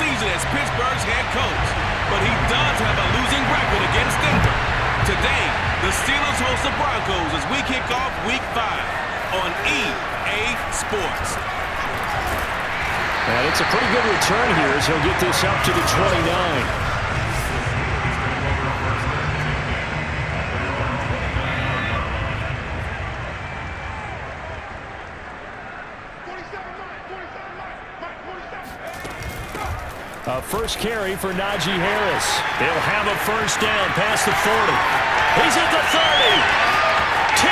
season as Pittsburgh's head coach, but he does have a losing record against Denver. Today, the Steelers host the Broncos as we kick off Week 5 on EA Sports. And it's a pretty good return here as he'll get this up to the 29. A first carry for Najee Harris. He'll have a first down past the 40. He's at the 30. 10,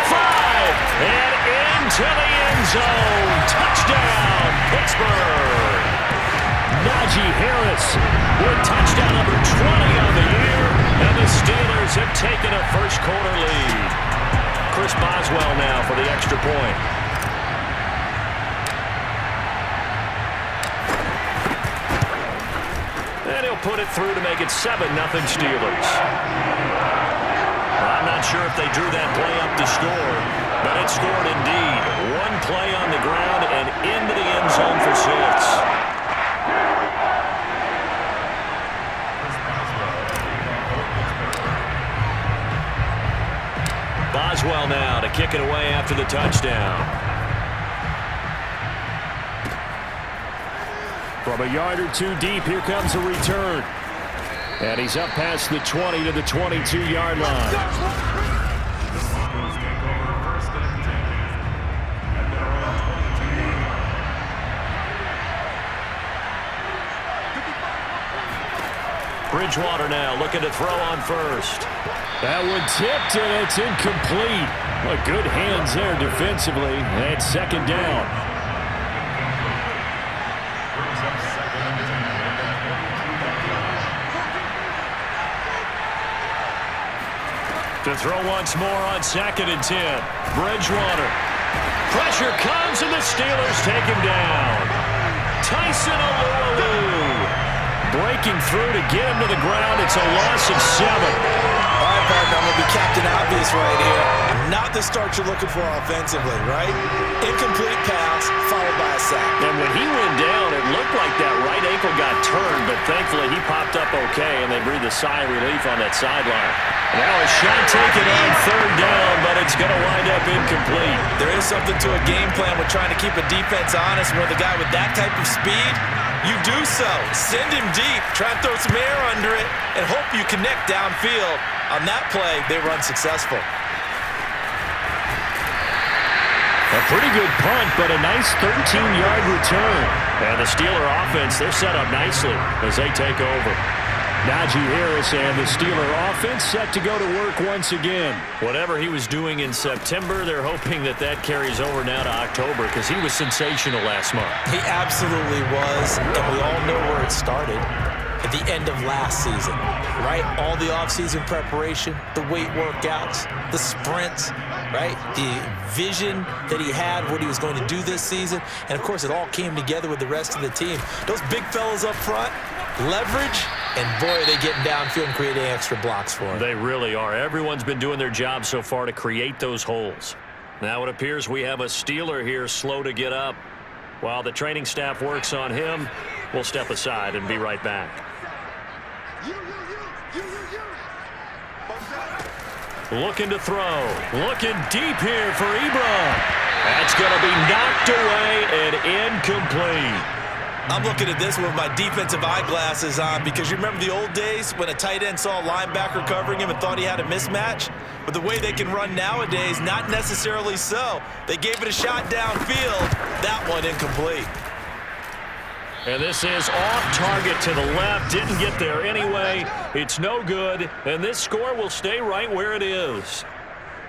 5, and into the end zone. Touchdown, Pittsburgh. Najee Harris with touchdown number 20 on the year, and the Steelers have taken a first quarter lead. Chris Boswell now for the extra point. And he'll put it through to make it 7-0 Steelers. I'm not sure if they drew that play up to score, but it scored indeed. One play on the ground and into the end zone for 6. Boswell now to kick it away after the touchdown. From a yard or two deep, here comes a return. And he's up past the 20 to the 22-yard line. Bridgewater now looking to throw on first. That one tipped, and it's incomplete. Well, good hands there defensively. And second down. To throw once more on 2nd and 10. Bridgewater. Pressure comes, and the Steelers take him down. Tyson Alualu breaking through to get him to the ground. It's a loss of 7. All right, partner, I'm going to be Captain Obvious right here. Not the start you're looking for offensively, right? Incomplete pass, followed by a sack. And when he went down, it looked like that right ankle got turned, but thankfully he popped up okay, and they breathed a sigh of relief on that sideline. Now a shot taken on 3rd down, but it's going to wind up incomplete. There is something to a game plan with trying to keep a defense honest. With a guy with that type of speed, you do so. Send him deep, try and throw some air under it, and hope you connect downfield. On that play, they run successful. A pretty good punt, but a nice 13-yard return. And the Steeler offense, they're set up nicely as they take over. Najee Harris and the Steeler offense set to go to work once again. Whatever he was doing in September, they're hoping that that carries over now to October because he was sensational last month. He absolutely was, and we all know where it started. At the end of last season, right? All the offseason preparation, the weight workouts, the sprints, right? The vision that he had, what he was going to do this season. And, of course, it all came together with the rest of the team. Those big fellas up front, leverage, and, boy, are they getting downfield and creating extra blocks for him. They really are. Everyone's been doing their job so far to create those holes. Now it appears we have a Steeler here slow to get up. While the training staff works on him, we'll step aside and be right back. Looking to throw. Looking deep here for Ebron. That's going to be knocked away and incomplete. I'm looking at this with my defensive eyeglasses on because you remember the old days when a tight end saw a linebacker covering him and thought he had a mismatch? But the way they can run nowadays, not necessarily so. They gave it a shot downfield. That one incomplete. And this is off target to the left. Didn't get there anyway. It's no good. And this score will stay right where it is.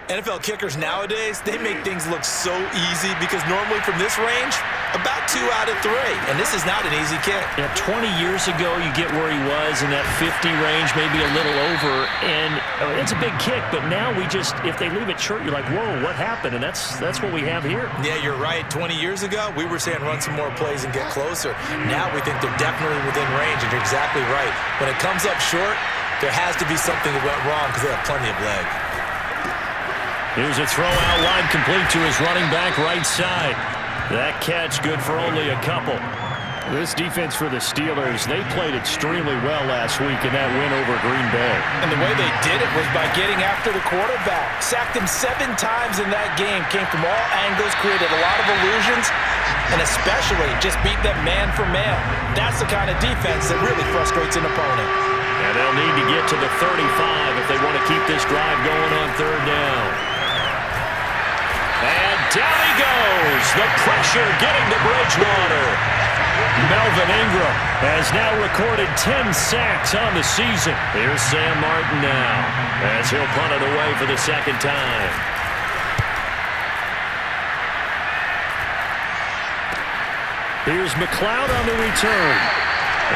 NFL kickers nowadays, they make things look so easy because normally from this range, about 2 out of 3. And this is not an easy kick. Yeah, 20 years ago, you get where he was in that 50 range, maybe a little over. And it's a big kick, but now we just, if they leave it short, you're like, whoa, what happened? And that's what we have here. Yeah, you're right. 20 years ago, we were saying run some more plays and get closer. Now we think they're definitely within range, and you're exactly right. When it comes up short, there has to be something that went wrong because they have plenty of leg. Here's a throw out wide complete to his running back right side. That catch good for only a couple. This defense for the Steelers, they played extremely well last week in that win over Green Bay. And the way they did it was by getting after the quarterback. Sacked him 7 times in that game. Came from all angles, created a lot of illusions, and especially just beat them man for man. That's the kind of defense that really frustrates an opponent. And they'll need to get to the 35 if they want to keep this drive going on 3rd down. And down he goes. The pressure getting to Bridgewater. Melvin Ingram has now recorded 10 sacks on the season. Here's Sam Martin now as he'll punt it away for the 2nd time. Here's McLeod on the return.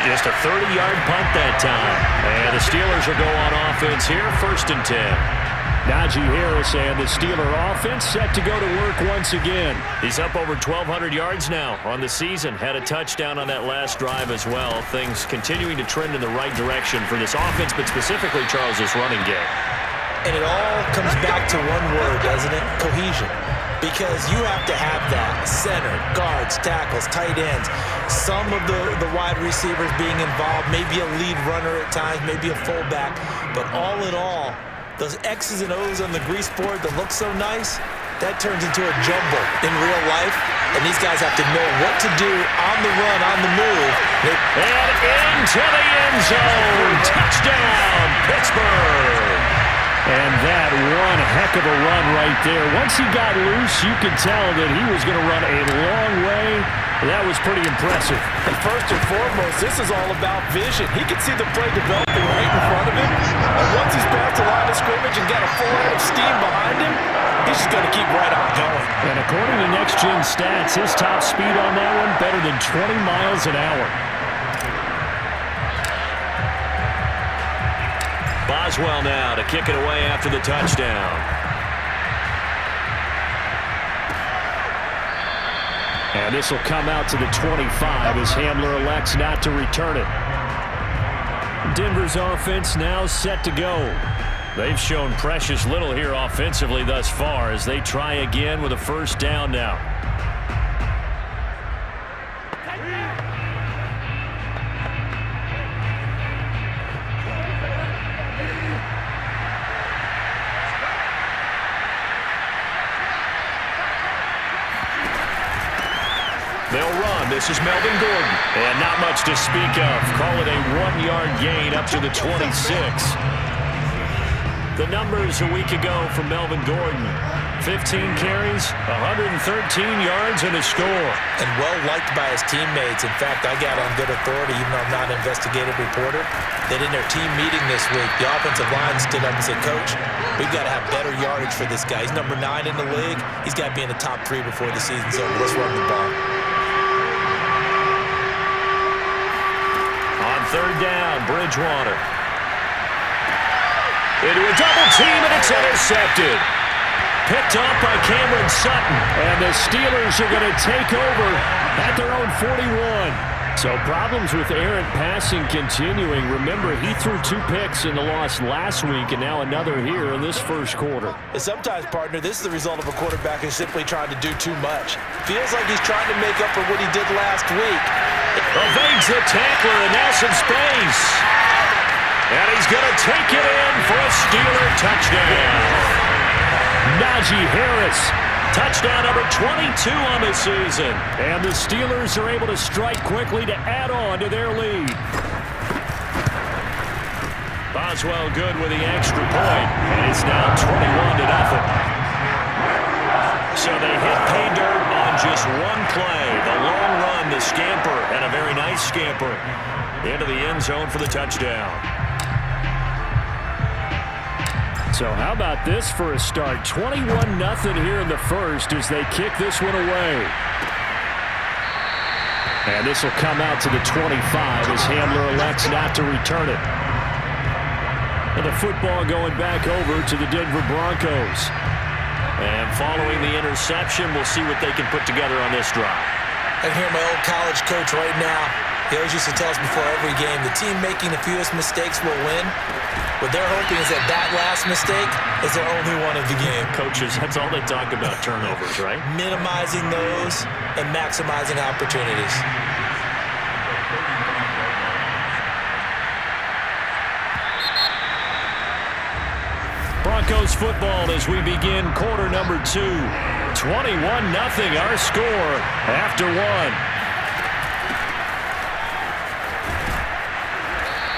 Just a 30-yard punt that time. And the Steelers will go on offense here, 1st and 10. Najee Harris and the Steeler offense set to go to work once again. He's up over 1,200 yards now on the season. Had a touchdown on that last drive as well. Things continuing to trend in the right direction for this offense, but specifically Charles' running game. And it all comes back to one word, doesn't it? Cohesion. Because you have to have that. Center, guards, tackles, tight ends. Some of the wide receivers being involved. Maybe a lead runner at times, maybe a fullback. But all in all, those X's and O's on the grease board that look so nice, that turns into a jumble in real life. And these guys have to know what to do on the run, on the move. And into the end zone. Touchdown, Pittsburgh. And that one heck of a run right there. Once he got loose, you could tell that he was going to run a long way. That was pretty impressive. And first and foremost, this is all about vision. He can see the play developing right in front of him. And once he's past the line of scrimmage and got a full head of steam behind him, he's just going to keep right on going. And according to Next Gen Stats, his top speed on that one better than 20 miles an hour. Boswell now to kick it away after the touchdown. And this will come out to the 25 as Hamler elects not to return it. Denver's offense now set to go. They've shown precious little here offensively thus far as they try again with a 1st down now. They'll run. This is Melvin Gordon. And not much to speak of. Call it a 1-yard gain up to the 26. The numbers a week ago from Melvin Gordon. 15 carries, 113 yards, and a score. And well-liked by his teammates. In fact, I got on good authority, even though I'm not an investigative reporter, that in their team meeting this week, the offensive line stood up and said, Coach, we've got to have better yardage for this guy. He's number 9 in the league. He's got to be in the top 3 before the season's over. Let's run the ball. On 3rd down, Bridgewater. Into a double team, and it's intercepted. Picked off by Cameron Sutton. And the Steelers are going to take over at their own 41. So problems with errant passing continuing. Remember, he threw 2 picks in the loss last week, and now another here in this 1st quarter. And sometimes, partner, this is the result of a quarterback who's simply trying to do too much. Feels like he's trying to make up for what he did last week. Evades the tackler, and now some space. And he's going to take it in for a Steeler touchdown. Najee Harris, touchdown number 22 on the season. And the Steelers are able to strike quickly to add on to their lead. Boswell good with the extra point, and it's now 21-0. So they hit pay dirt on just one play. The long run, the scamper, and a very nice scamper into the end zone for the touchdown. So how about this for a start? 21-0 here in the 1st as they kick this one away. And this will come out to the 25 as Hamler elects not to return it. And the football going back over to the Denver Broncos. And following the interception, we'll see what they can put together on this drive. I can hear my old college coach right now. He always used to tell us before every game, the team making the fewest mistakes will win. What they're hoping is that that last mistake is their only one of the game. Coaches, that's all they talk about, turnovers, right? Minimizing those and maximizing opportunities. Broncos football as we begin quarter number 2. 21-0 our score after 1.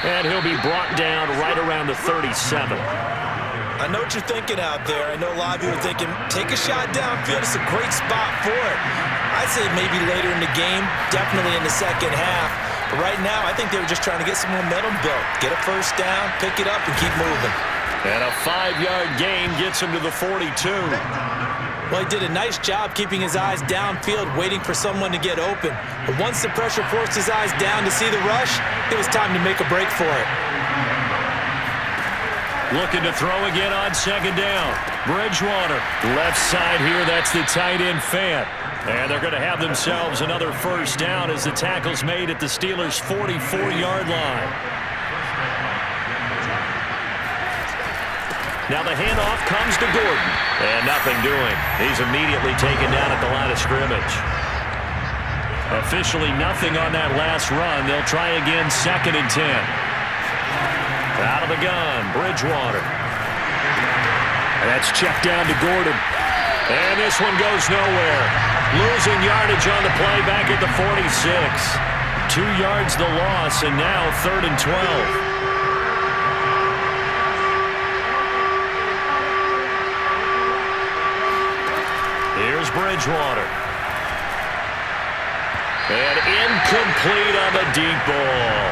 And he'll be brought down right around the 37. I know what you're thinking out there. I know a lot of you are thinking, take a shot downfield. It's a great spot for it. I'd say maybe later in the game, definitely in the second half. But right now, I think they were just trying to get some momentum built. Get a first down, pick it up, and keep moving. And a 5-yard gain gets him to the 42. Well, he did a nice job keeping his eyes downfield, waiting for someone to get open. But once the pressure forced his eyes down to see the rush, it was time to make a break for it. Looking to throw again on second down. Bridgewater, left side here, that's the tight end Fant. And they're going to have themselves another first down as the tackle's made at the Steelers' 44-yard line. Now the handoff comes to Gordon. And nothing doing. He's immediately taken down at the line of scrimmage. Officially nothing on that last run. They'll try again, 2nd and 10. Out of the gun, Bridgewater. And that's checked down to Gordon. And this one goes nowhere. Losing yardage on the play back at the 46. 2 yards the loss, and now 3rd and 12. Here's Bridgewater. And incomplete on the deep ball.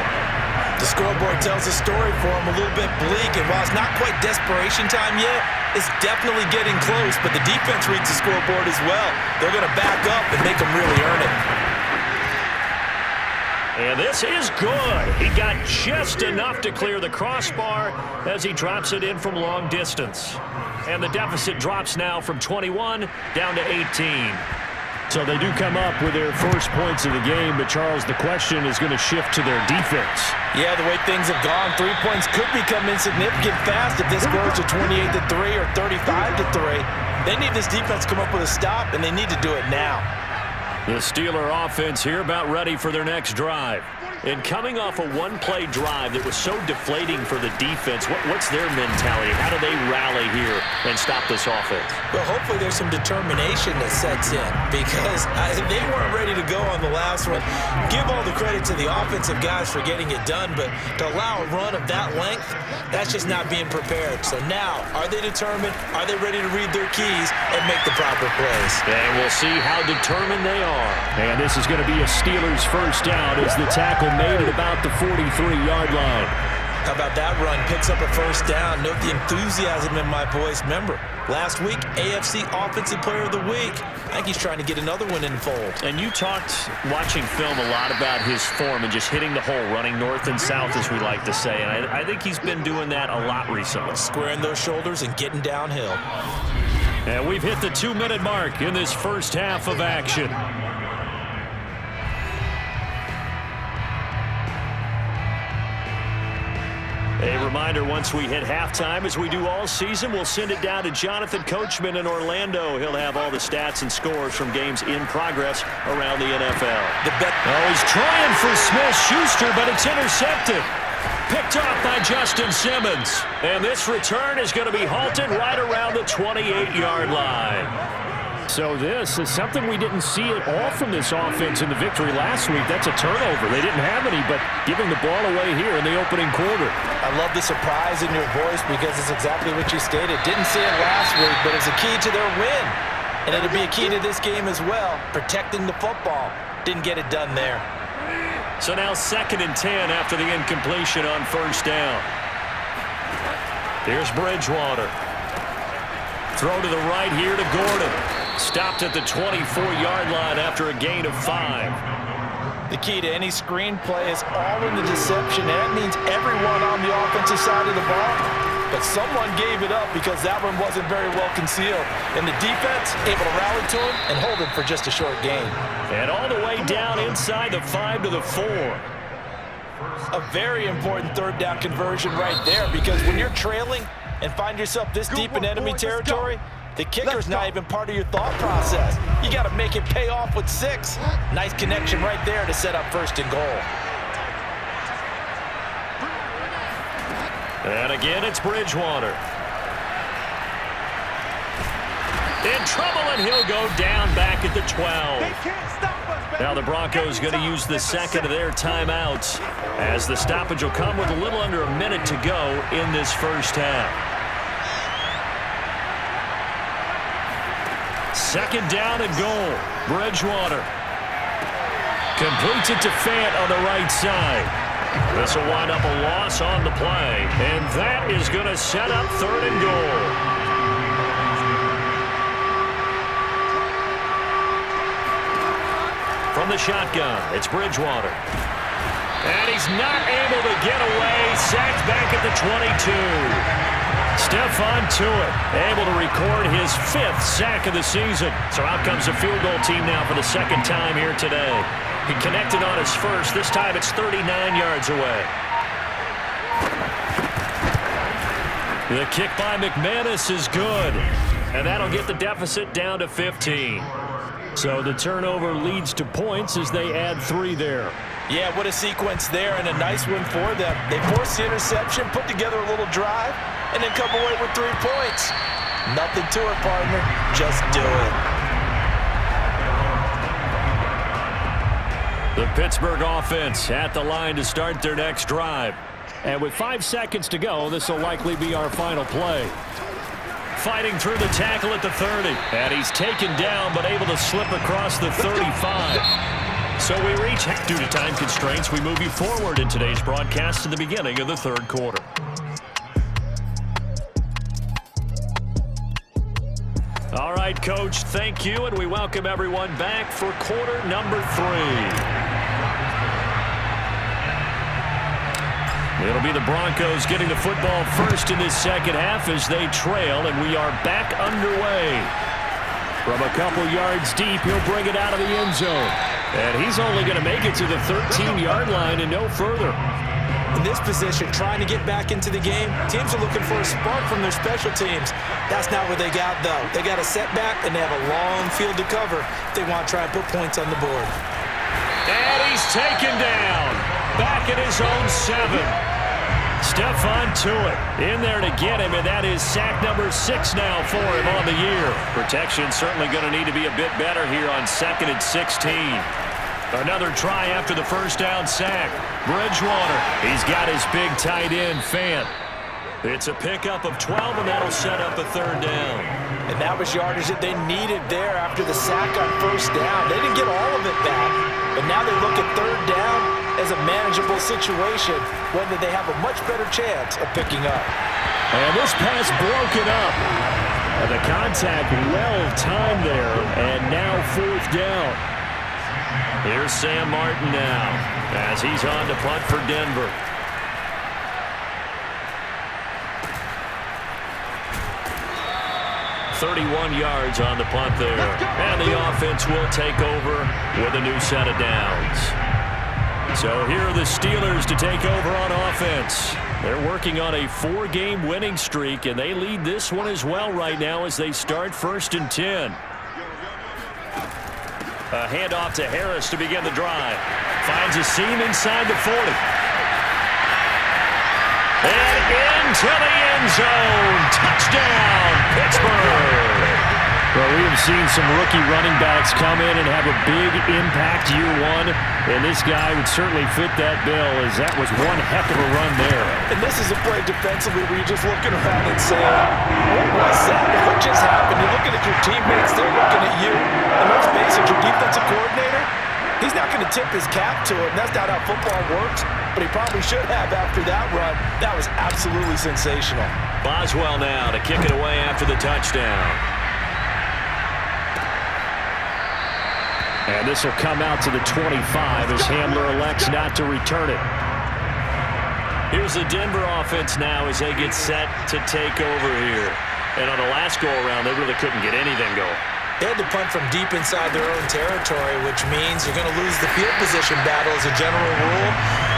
The scoreboard tells a story for him, a little bit bleak, and while it's not quite desperation time yet, it's definitely getting close, but the defense reads the scoreboard as well. They're going to back up and make them really earn it. And this is good. He got just enough to clear the crossbar as he drops it in from long distance. And the deficit drops now from 21 down to 18. So they do come up with their first points of the game, but Charles, the question is going to shift to their defense. Yeah, the way things have gone, 3 points could become insignificant fast if this goes to 28-3 or 35-3. They need this defense to come up with a stop, and they need to do it now. The Steeler offense here about ready for their next drive. And coming off a one-play drive that was so deflating for the defense, what's their mentality? How do they rally here and stop this offense? Well, hopefully there's some determination that sets in because they weren't ready to go on the last one. Give all the credit to the offensive guys for getting it done, but to allow a run of that length, that's just not being prepared. So now, are they determined? Are they ready to read their keys and make the proper plays? And we'll see how determined they are. And this is going to be a Steelers first down as the tackle made at about the 43-yard line. How about that run? Picks up a first down. Note the enthusiasm in my voice. Remember, last week, AFC Offensive Player of the Week. I think he's trying to get another one in the fold. And you talked, watching film, a lot about his form and just hitting the hole, running north and south, as we like to say. And I think he's been doing that a lot recently. Squaring those shoulders and getting downhill. And we've hit the 2-minute mark in this first half of action. A reminder, once we hit halftime, as we do all season, we'll send it down to Jonathan Coachman in Orlando. He'll have all the stats and scores from games in progress around the NFL. He's trying for Smith-Schuster, but it's intercepted. Picked off by Justin Simmons. And this return is going to be halted right around the 28-yard line. So this is something we didn't see at all from this offense in the victory last week. That's a turnover. They didn't have any, but giving the ball away here in the opening quarter. I love the surprise in your voice because it's exactly what you stated. Didn't see it last week, but it's a key to their win. And it'll be a key to this game as well, protecting the football. Didn't get it done there. So now 2nd and 10 after the incompletion on first down. Here's Bridgewater. Throw to the right here to Gordon. Stopped at the 24-yard line after a gain of 5. The key to any screenplay is all in the deception. And that means everyone on the offensive side of the ball. But someone gave it up because that one wasn't very well concealed. And the defense able to rally to him and hold him for just a short gain. And all the way down inside the 5 to the 4. A very important third down conversion right there because when you're trailing and find yourself this deep in enemy territory, the kicker's not even part of your thought process. You got to make it pay off with 6. Nice connection right there to set up 1st and goal. And again, it's Bridgewater. in trouble, and he'll go down back at the 12. Now the Broncos going to use the second of their timeouts, as the stoppage will come with a little under a minute to go in this first half. Second down and goal. Bridgewater completes it to Fant on the right side. This will wind up a loss on the play, and that is going to set up third and goal. From the shotgun, it's Bridgewater. And he's not able to get away. Sacked back at the 22. Stephon Tuitt able to record his 5th sack of the season. So out comes the field goal team now for the second time here today. He connected on his first. This time it's 39 yards away. The kick by McManus is good. And that'll get the deficit down to 15. So the turnover leads to points as they add 3 there. Yeah, what a sequence there, and a nice one for them. They force the interception, put together a little drive, and then come away with 3 points. Nothing to it, partner. Just do it. The Pittsburgh offense at the line to start their next drive. And with 5 seconds to go, this will likely be our final play. Fighting through the tackle at the 30. And he's taken down, but able to slip across the 35. So we reach, due to time constraints, we move you forward in today's broadcast to the beginning of the third quarter. All right, Coach, thank you, and we welcome everyone back for quarter number 3. It'll be the Broncos getting the football first in this second half as they trail, and we are back underway. From a couple yards deep, he'll bring it out of the end zone. And he's only going to make it to the 13-yard line and no further. In this position, trying to get back into the game, teams are looking for a spark from their special teams. That's not what they got, though. They got a setback, and they have a long field to cover if they want to try and put points on the board. And he's taken down. Back at his own 7. Stephon Tuitt in there to get him, and that is sack number 6 now for him on the year. Protection certainly going to need to be a bit better here on 2nd and 16. Another try after the first down sack. Bridgewater, he's got his big tight end, Fant. It's a pickup of 12, and that'll set up a 3rd down. And that was yardage that they needed there after the sack on first down. They didn't get all of it back, but now they look at 3rd down as a manageable situation, whether they have a much better chance of picking up. And this pass broken up. And the contact well timed there, and now 4th down. Here's Sam Martin now as he's on to punt for Denver. .31 yards on the punt there. And the offense will take over with a new set of downs. So here are the Steelers to take over on offense. They're working on a 4-game winning streak, and they lead this one as well right now as they start 1st and 10. A handoff to Harris to begin the drive. Finds a seam inside the 40. And into the end zone. Touchdown, Pittsburgh. Well, we have seen some rookie running backs come in and have a big impact year 1, and this guy would certainly fit that bill, as that was one heck of a run there. And this is a play defensively where you're just looking around and saying, what was that? What just happened? You're looking at your teammates, they're looking at you, and let's face it, your defensive coordinator, he's not going to tip his cap to it. That's not how football works, but he probably should have after that run. That was absolutely sensational. Boswell now to kick it away after the touchdown. And this will come out to the 25 as Hamler elects not to return it. Here's the Denver offense now as they get set to take over here. And on the last go-around, they really couldn't get anything going. They had to punt from deep inside their own territory, which means you're going to lose the field position battle as a general rule.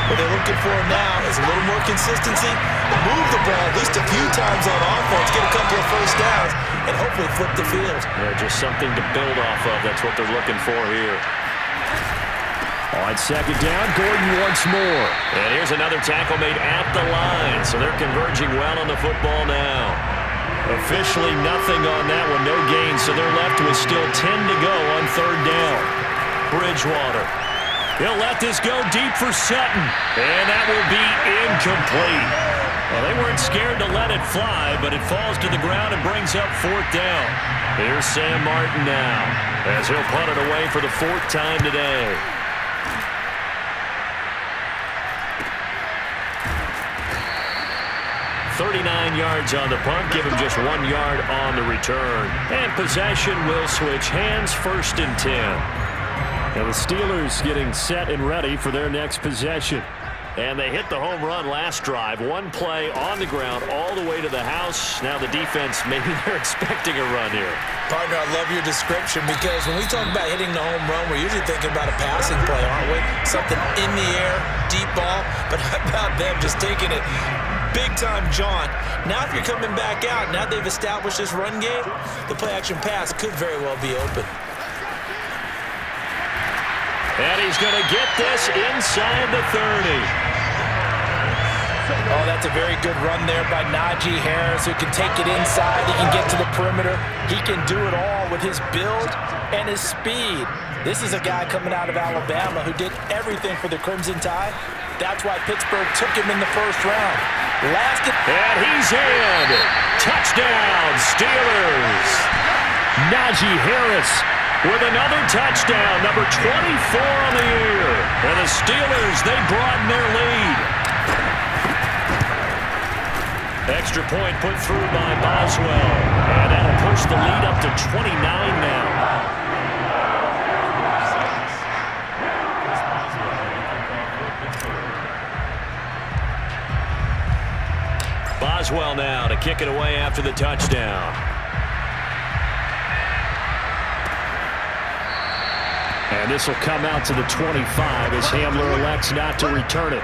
What they're looking for now is a little more consistency, move the ball at least a few times on offense, get a couple of first downs, and hopefully flip the field. Yeah, just something to build off of. That's what they're looking for here. On 2nd down, Gordon once more. And here's another tackle made at the line, so they're converging well on the football now. Officially nothing on that one, no gain, so they're left with still 10 to go on third down. Bridgewater. He'll let this go deep for Sutton, and that will be incomplete. Well, they weren't scared to let it fly, but it falls to the ground and brings up fourth down. Here's Sam Martin now, as he'll punt it away for the fourth time today. .39 yards on the punt, give him just 1 yard on the return. And possession will switch hands, 1st and 10. Now the Steelers getting set and ready for their next possession. And they hit the home run last drive. One play on the ground all the way to the house. Now the defense, maybe they're expecting a run here. Partner, I love your description because when we talk about hitting the home run, we're usually thinking about a passing play, aren't we? Something in the air, deep ball. But how about them just taking it big-time jaunt? Now if you're coming back out, now they've established this run game, the play-action pass could very well be open. And he's going to get this inside the 30. Oh, that's a very good run there by Najee Harris, who can take it inside. He can get to the perimeter. He can do it all with his build and his speed. This is a guy coming out of Alabama who did everything for the Crimson Tide. That's why Pittsburgh took him in the first round. And he's in. Touchdown, Steelers. Najee Harris with another touchdown, number 24 on the year. And the Steelers, they broaden their lead. Extra point put through by Boswell. And that'll push the lead up to 29 now. Boswell now to kick it away after the touchdown. And this will come out to the 25 as Hamler elects not to return it.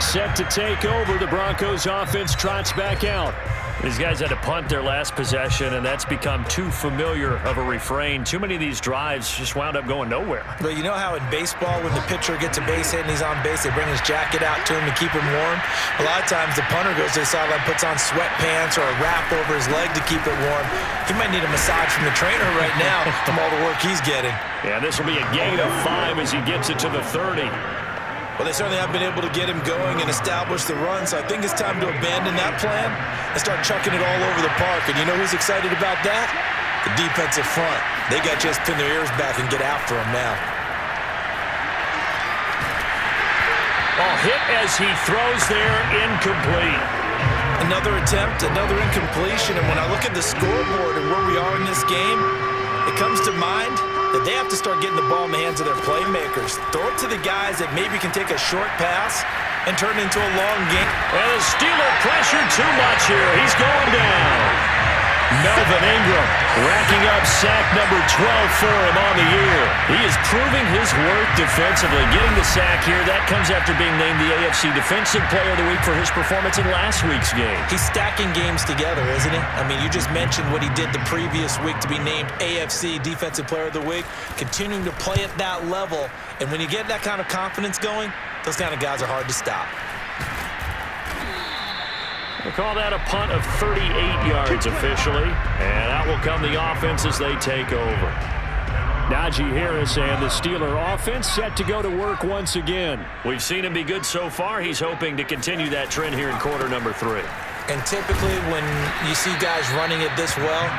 Set to take over, the Broncos offense trots back out. These guys had to punt their last possession, and that's become too familiar of a refrain. Too many of these drives just wound up going nowhere. But you know how in baseball, when the pitcher gets a base hit and he's on base, they bring his jacket out to him to keep him warm? A lot of times the punter goes to the sideline, puts on sweatpants or a wrap over his leg to keep it warm. He might need a massage from the trainer right now from all the work he's getting. Yeah, this will be a gain of 5 as he gets it to the 30. Well, they certainly have been able to get him going and establish the run, so I think it's time to abandon that plan and start chucking it all over the park. And you know who's excited about that? The defensive front. They got just pin their ears back and get after him now. Oh, hit as he throws there, incomplete. Another attempt, another incompletion, and when I look at the scoreboard and where we are in this game, it comes to mind that they have to start getting the ball in the hands of their playmakers. Throw it to the guys that maybe can take a short pass and turn it into a long game. And the Steeler pressure too much here. He's going down. Melvin Ingram racking up sack number 12 for him on the year. He is proving his worth defensively. Getting the sack here, that comes after being named the AFC Defensive Player of the Week for his performance in last week's game. He's stacking games together, isn't he? I mean, you just mentioned what he did the previous week to be named AFC Defensive Player of the Week, continuing to play at that level. And when you get that kind of confidence going, those kind of guys are hard to stop. We'll call that a punt of 38 yards officially. And out will come the offense as they take over. Najee Harris and the Steeler offense set to go to work once again. We've seen him be good so far. He's hoping to continue that trend here in quarter number 3. And typically when you see guys running it this well,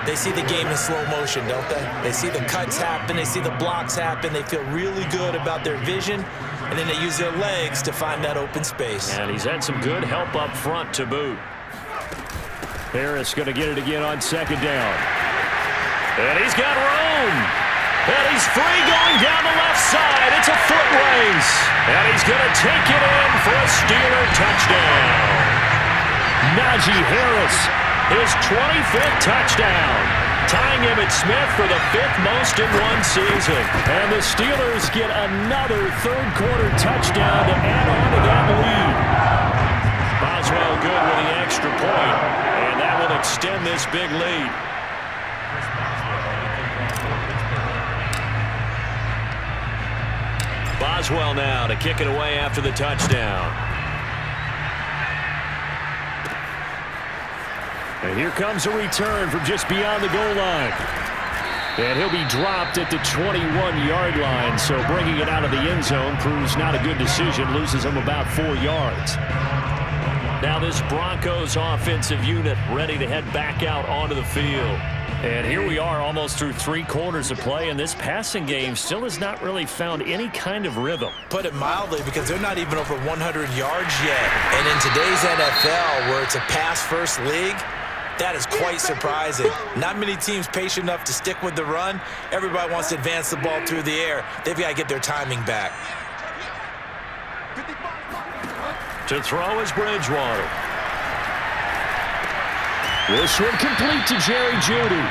they see the game in slow motion, don't they? They see the cuts happen. They see the blocks happen. They feel really good about their vision. And then they use their legs to find that open space. And he's had some good help up front to boot. Harris going to get it again on second down. And he's got room. And he's free going down the left side. It's a foot race. And he's going to take it in for a Steeler touchdown. Najee Harris, his 25th touchdown. Tying Emmitt Smith for the 5th most in one season. And the Steelers get another third-quarter touchdown to add on to that lead. Boswell good with the extra point, and that will extend this big lead. Boswell now to kick it away after the touchdown. And here comes a return from just beyond the goal line. And he'll be dropped at the 21-yard line, so bringing it out of the end zone proves not a good decision, loses him about 4 yards. Now this Broncos offensive unit ready to head back out onto the field. And here we are almost through 3 quarters of play, and this passing game still has not really found any kind of rhythm. Put it mildly, because they're not even over 100 yards yet. And in today's NFL, where it's a pass-first league, that is quite surprising. Not many teams patient enough to stick with the run. Everybody wants to advance the ball through the air. They've got to get their timing back. To throw is Bridgewater. This one complete to Jerry Jeudy.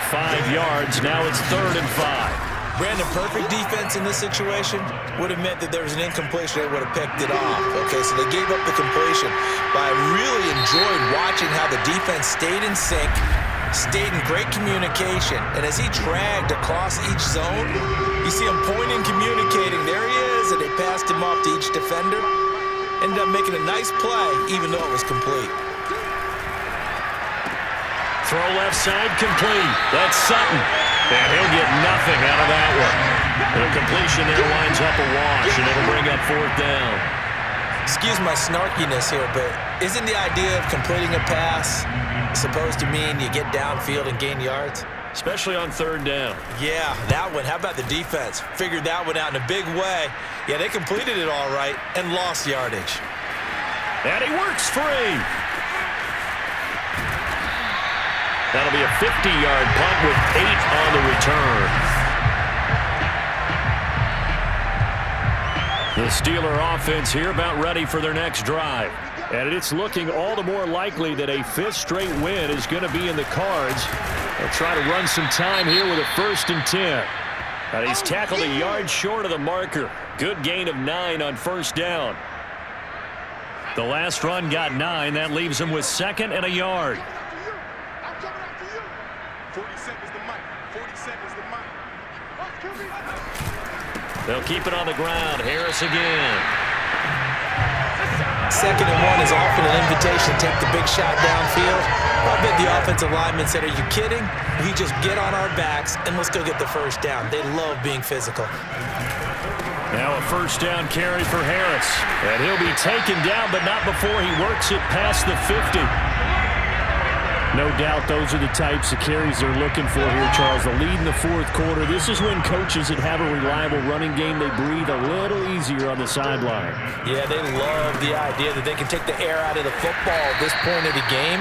5 yards. Now it's 3rd and 5. Brandon, perfect defense in this situation would have meant that there was an incompletion. They would have picked it off. Okay, so they gave up the completion. But I really enjoyed watching how the defense stayed in sync, stayed in great communication. And as he dragged across each zone, you see him pointing, communicating. There he is, and they passed him off to each defender. Ended up making a nice play, even though it was complete. Throw left side complete. That's Sutton. And he'll get nothing out of that one. The completion there winds up a wash, and it'll bring up 4th down. Excuse my snarkiness here, but isn't the idea of completing a pass supposed to mean you get downfield and gain yards? Especially on 3rd down. Yeah, that one. How about the defense? Figured that one out in a big way. Yeah, they completed it all right and lost yardage. And he works free. That'll be a 50-yard punt with 8 on the return. The Steeler offense here about ready for their next drive. And it's looking all the more likely that a 5th straight win is going to be in the cards. They'll try to run some time here with a 1st and 10. And he's tackled a yard short of the marker. Good gain of 9 on 1st down. The last run got 9. That leaves him with 2nd and a yard. 40 seconds to Mike. 40 seconds to Mike. They'll keep it on the ground. Harris again. 2nd and 1 is often an invitation to take the big shot downfield. I bet the offensive lineman said, "Are you kidding? We just get on our backs and let's go get the 1st down." They love being physical. Now a 1st down carry for Harris. And he'll be taken down, but not before he works it past the 50. No doubt those are the types of carries they're looking for here, Charles. The lead in the 4th quarter. This is when coaches that have a reliable running game, they breathe a little easier on the sideline. Yeah, they love the idea that they can take the air out of the football at this point of the game.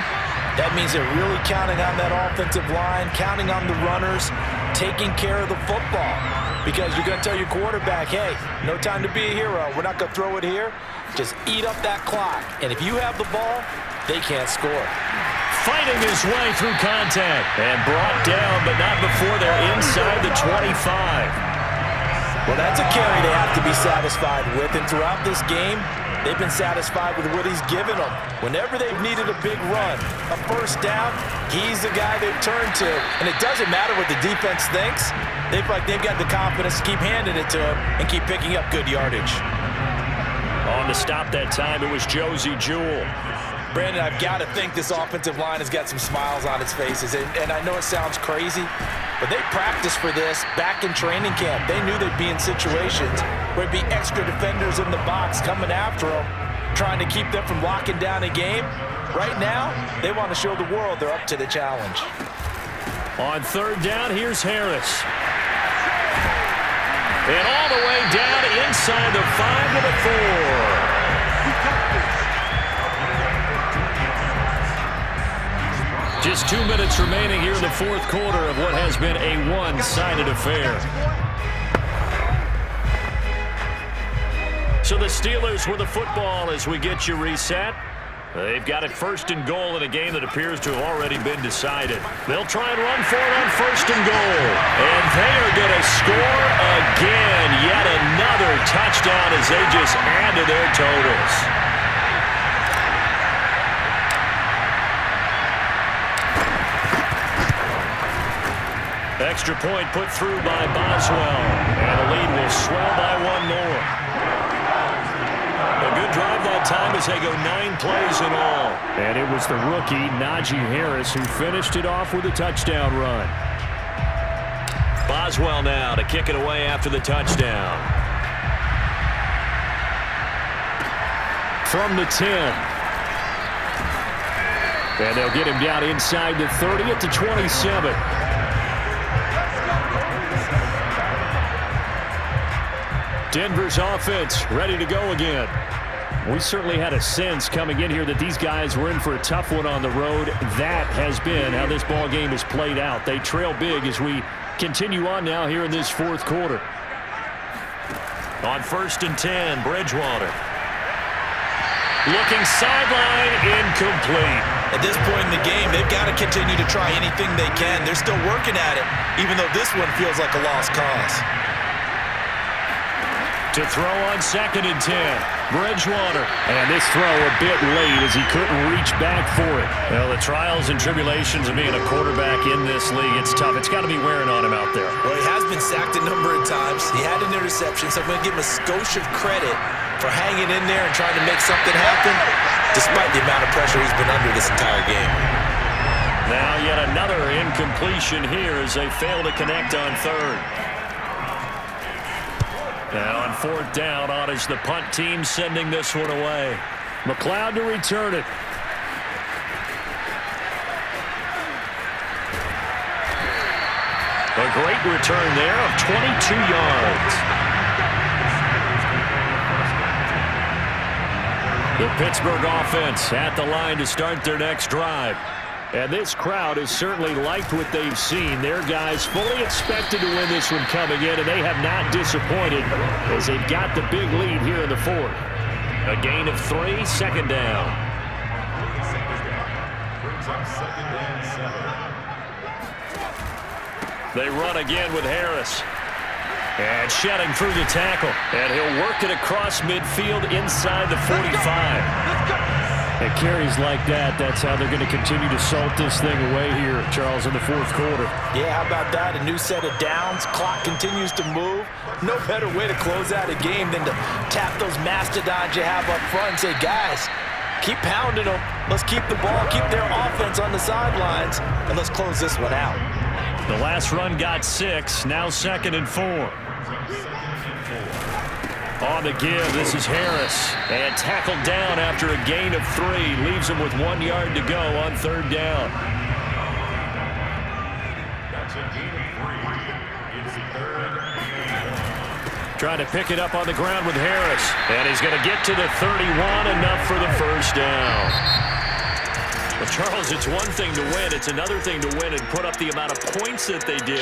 That means they're really counting on that offensive line, counting on the runners, taking care of the football. Because you're going to tell your quarterback, hey, no time to be a hero. We're not going to throw it here. Just eat up that clock. And if you have the ball, they can't score. Fighting his way through contact and brought down, but not before they're inside the 25. Well, that's a carry they have to be satisfied with. And throughout this game, they've been satisfied with what he's given them. Whenever they've needed a big run, a 1st down, he's the guy they've turned to. And it doesn't matter what the defense thinks. They feel like they've got the confidence to keep handing it to him and keep picking up good yardage. On to stop that time, it was Josie Jewell. Brandon, I've got to think this offensive line has got some smiles on its faces. And I know it sounds crazy, but they practiced for this back in training camp. They knew they'd be in situations where it'd be extra defenders in the box coming after them, trying to keep them from locking down a game. Right now, they want to show the world they're up to the challenge. On 3rd down, here's Harris. And all the way down inside the 5 to the 4. Just 2 minutes remaining here in the 4th quarter of what has been a one-sided affair. So the Steelers with the football as we get you reset. They've got it 1st and goal in a game that appears to have already been decided. They'll try and run for it on 1st and goal. And they are going to score again. Yet another touchdown as they just add to their totals. Extra point put through by Boswell. And the lead will swell by 1 more. A good drive that time game as they go 9 plays in all. And it was the rookie, Najee Harris, who finished it off with a touchdown run. Boswell now to kick it away after the touchdown. From the 10. And they'll get him down inside the 30 at the 27. Denver's offense ready to go again. We certainly had a sense coming in here that these guys were in for a tough one on the road. That has been how this ball game has played out. They trail big as we continue on now here in this fourth quarter. On 1st and 10, Bridgewater. Looking sideline, incomplete. At this point in the game, they've got to continue to try anything they can. They're still working at it, even though this one feels like a lost cause. To throw on 2nd and 10, Bridgewater. And this throw a bit late as he couldn't reach back for it. Well, the trials and tribulations of being a quarterback in this league, it's tough. It's got to be wearing on him out there. Well, he has been sacked a number of times. He had an interception, so I'm going to give him a skosh of credit for hanging in there and trying to make something happen, despite the amount of pressure he's been under this entire game. Now yet another incompletion here as they fail to connect on 3rd. Now on 4th down, on is the punt team sending this one away. McLeod to return it. A great return there of 22 yards. The Pittsburgh offense at the line to start their next drive. And this crowd has certainly liked what they've seen. Their guys fully expected to win this one coming in, and they have not disappointed as they've got the big lead here in the 4th. A gain of 3, 2nd down. They run again with Harris. And shedding through the tackle. And he'll work it across midfield inside the 45. At carries like that, that's how they're going to continue to salt this thing away here, Charles, in the 4th quarter. Yeah, how about that? A new set of downs. Clock continues to move. No better way to close out a game than to tap those mastodons you have up front and say, guys, keep pounding them. Let's keep the ball, keep their offense on the sidelines, and let's close this one out. The last run got 6, now 2nd and 4. On the give, this is Harris. And tackled down after a gain of 3. Leaves him with 1 yard to go on 3rd down. Trying to pick it up on the ground with Harris. And he's going to get to the 31, enough for the 1st down. Well, Charles, it's one thing to win. It's another thing to win and put up the amount of points that they did.